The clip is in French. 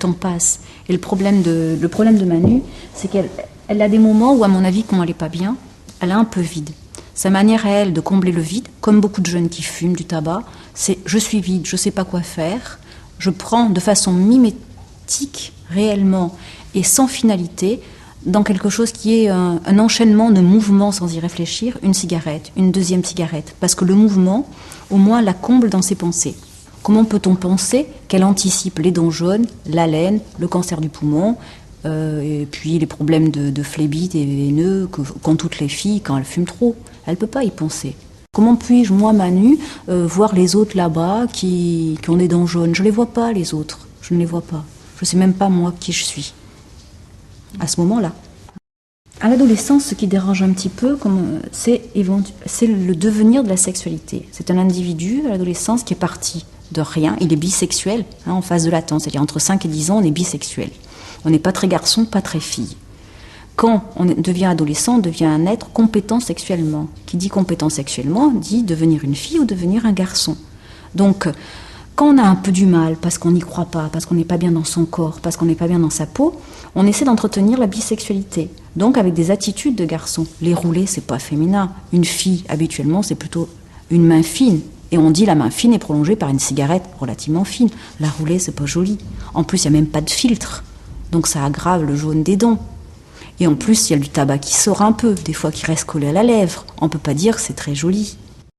temps passe. Et le problème de Manu, c'est qu'elle a des moments où, à mon avis, quand elle n'est pas bien, elle est un peu vide. Sa manière à elle de combler le vide, comme beaucoup de jeunes qui fument du tabac, c'est je suis vide, je ne sais pas quoi faire, je prends de façon mimétique, réellement et sans finalité, dans quelque chose qui est un enchaînement de mouvements sans y réfléchir, une cigarette, une deuxième cigarette, parce que le mouvement, au moins, la comble dans ses pensées. Comment peut-on penser qu'elle anticipe les dents jaunes, l'haleine, le cancer du poumon, et puis les problèmes de phlébite et veineux qu'ont toutes les filles quand elles fument trop? Elle ne peut pas y penser. Comment puis-je, moi, Manu, voir les autres là-bas qui ont des dents jaunes? Je ne les vois pas, les autres. Je ne les vois pas. Je ne sais même pas, moi, qui je suis. À ce moment-là. À l'adolescence, ce qui dérange un petit peu, c'est le devenir de la sexualité. C'est un individu, à l'adolescence, qui est parti de rien. Il est bisexuel, en phase de latence. C'est-à-dire, entre 5 et 10 ans, on est bisexuel. On n'est pas très garçon, pas très fille. Quand on devient adolescent, on devient un être compétent sexuellement. Qui dit compétent sexuellement, dit devenir une fille ou devenir un garçon. Donc, quand on a un peu du mal, parce qu'on n'y croit pas, parce qu'on n'est pas bien dans son corps, parce qu'on n'est pas bien dans sa peau, on essaie d'entretenir la bisexualité. Donc avec des attitudes de garçon. Les roulés, c'est pas féminin. Une fille, habituellement, c'est plutôt une main fine. Et on dit la main fine est prolongée par une cigarette relativement fine. La roulée, c'est pas joli. En plus, il n'y a même pas de filtre. Donc ça aggrave le jaune des dents. Et en plus, il y a du tabac qui sort un peu, des fois qui reste collé à la lèvre. On ne peut pas dire que c'est très joli.